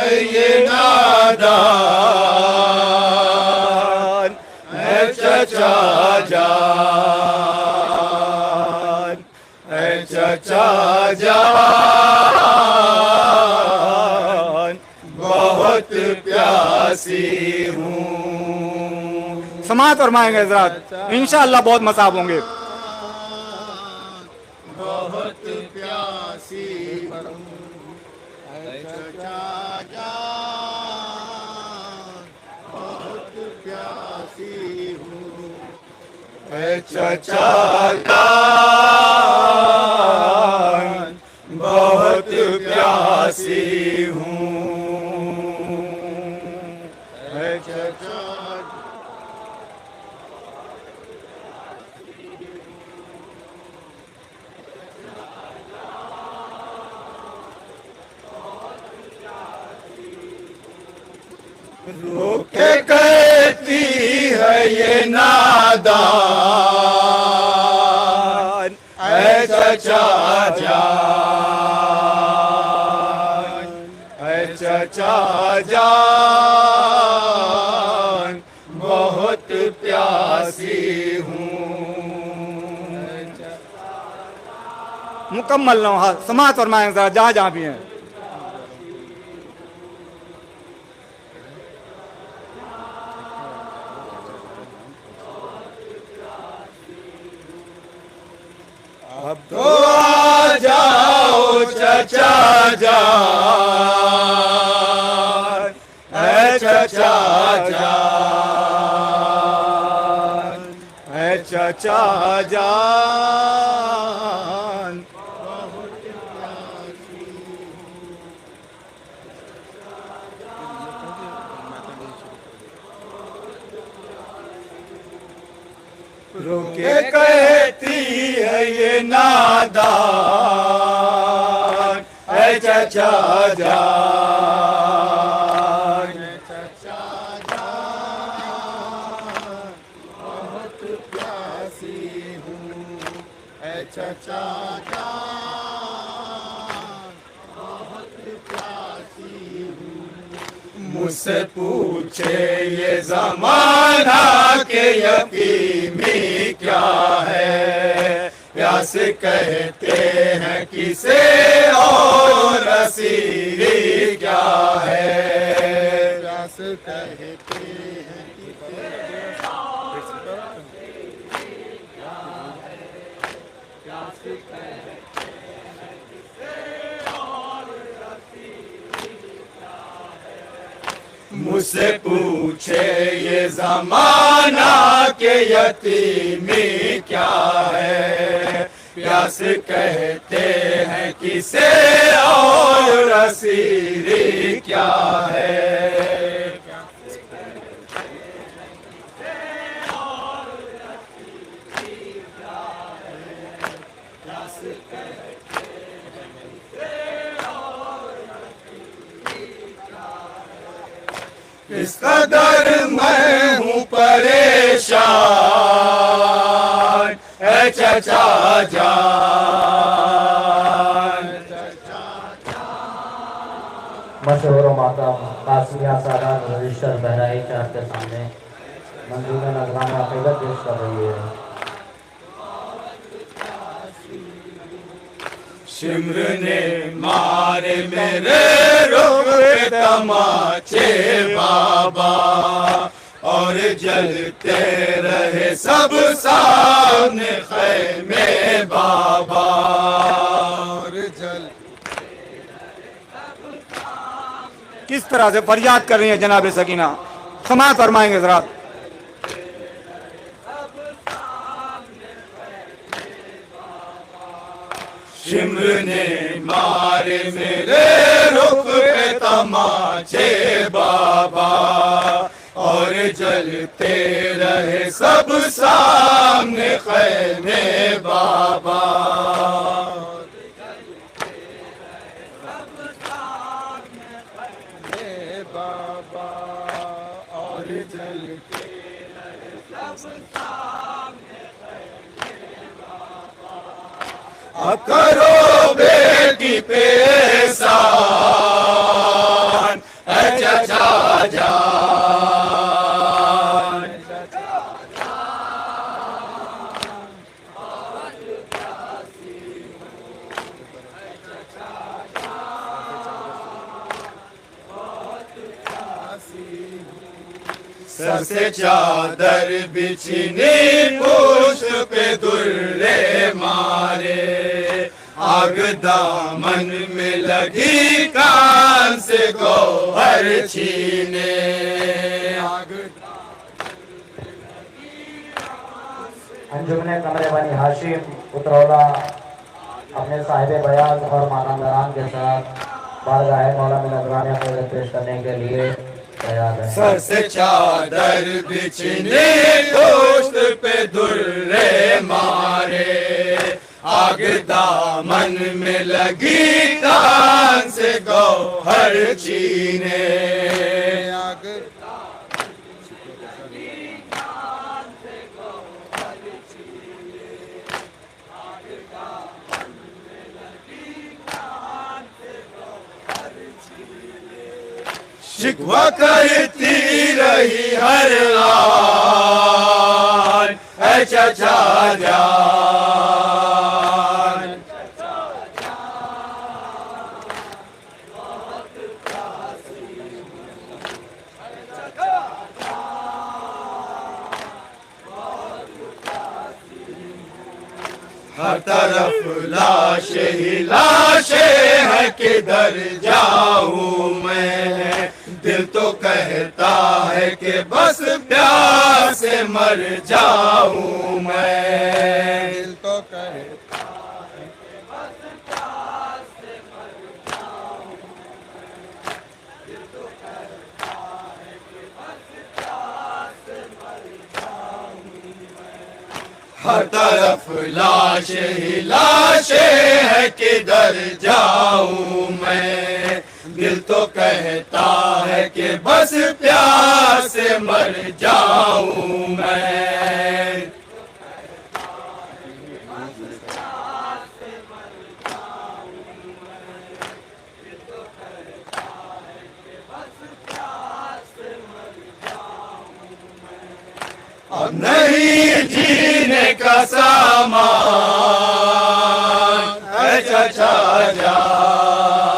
है ये नादान, है चचा जान, है चचा जान, बहुत प्यासी हूँ। समात फरमाएंगे हज़रात, इंशाअल्लाह बहुत मसाब होंगे। बहुत प्यासी हूँ, है चचा जान, बहुत प्यासी हूँ, है चचा जान, बहुत प्यासी हूँ, है चचा। रोके कहती है ये नादान, है चचा जान, है चचा जान, बहुत प्यासी हूँ। मुकम्मल नौ समात फरमाएंगे हज़रात, जहाँ जहाँ भी हैं। अब तो आ जाओ चचा जान, है चचा जान, है चचा जान, बहुत प्यासी हूँ। रोके कहती है ये नादान, है चचा जान, चचा जान, बहुत प्यासी हूँ, है चचा जान, बहुत प्यासी हूँ। मुझसे पूछे ये ज़माना के यतीमी क्या है, प्यास कहते हैं किसे और रसीली क्या है, प्यास कहते हैं किसे और रसीली क्या है, प्यास कहते हैं किसे और रसीली क्या है। मुझसे पूछे ये ज़माना के यतीमी क्या है, प्यास कहते हैं किसे और रसीली क्या है, प्यास कहते हैं किसे और रसीली क्या है, प्यास कहते हैं किसे और रसीली क्या है। इस कदर मैं हूँ परेशान, है चचा जान, चचा जान। मशहूर माता कासिया सादात रजिस्टर बहराइच आपके सामने मंजूर नजराना अकीदत पेश कर रही है। शिम्र ने मारे मेरे रुख पे तमाचे बाबा, और जलते रहे सब सामने ख़ैमे बाबा, और किस तरह से फरियाद कर रही है जनाब सकीना, समात फरमाएंगे हज़रात। शिम्र ने मारे मेरे रुख पे तमाचे बाबा, और जलते रहे सब सामने ख़ैमे बाबा, बाबा, और जलते रहे सब सामने करो बेटी पे एहसान, सर से चादर बिछनी पुष्प पे दुर्रे मारे आग दामन में लगी कान से गौहर छीने आग अंजुमने कमरे बनी हाशिम उतरौला अपने साहिब बयान और मानंदरान के साथ बारगाह मौला में नजराने फैज़ पेश करने के लिए तैयार है। सर से चादर बिछने दोस्त पे दुर्रे मारे आग दामन में लगी कान से गौहर छीने आग शिकवा करती रही हर आन ऐ चचा जान हर तरफ लाशें ही लाशें है किधर जाऊं मैं दिल तो कहता है कि बस प्यास से मर जाऊं मैं दिल तो कहता है कि बस प्यास से मर जाऊं दिल तो कहता है कि बस प्यास से मर जाऊं हर तरफ लाशें ही लाशें है किधर जाऊं मैं दिल तो कहता है कि बस प्यास से मर जाऊं मैं अब नहीं जीने का सामान है चचा जान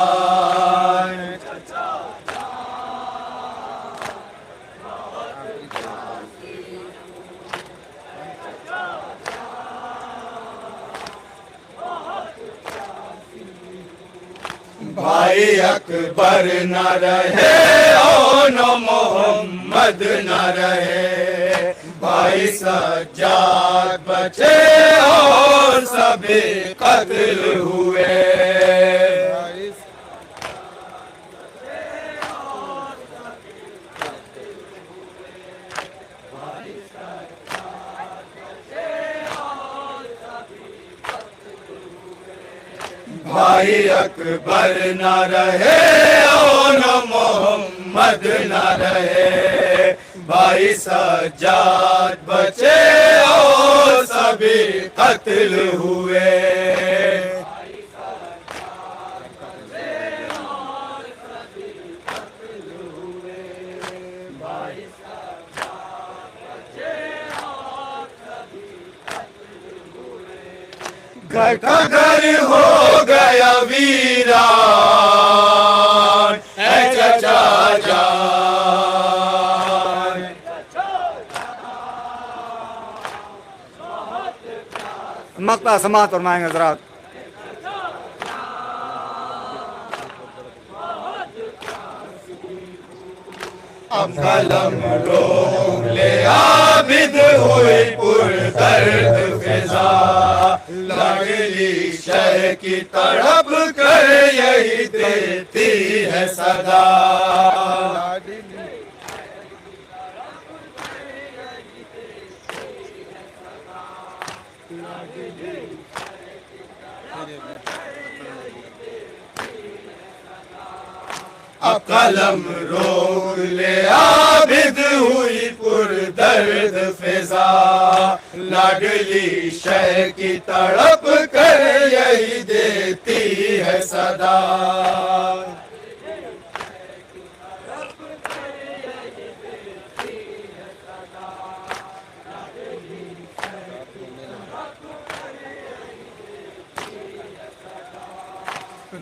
भाई अकबर न रहे और न मोहम्मद न रहे भाई सज्जाद बचे और सभी कत्ल हुए भाई अकबर न रहे और न मोहम्मद न रहे भाई सज्जाद बचे और सभी कत्ल हुए घर का घर हो गया वीरान ऐ चचा जान मक्ता समात फरमाएंगे हज़रात। अब कलम रोक ले आबिद हुई पुरदर्द फिजा लगली शह की तड़प कर यही देती है सदा अब कलम रोक ले आबिद हुई पुरदर्द फिजा लाडली शह की तड़प कर यही देती है सदा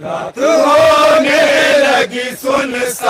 रात होने लगी सुनसान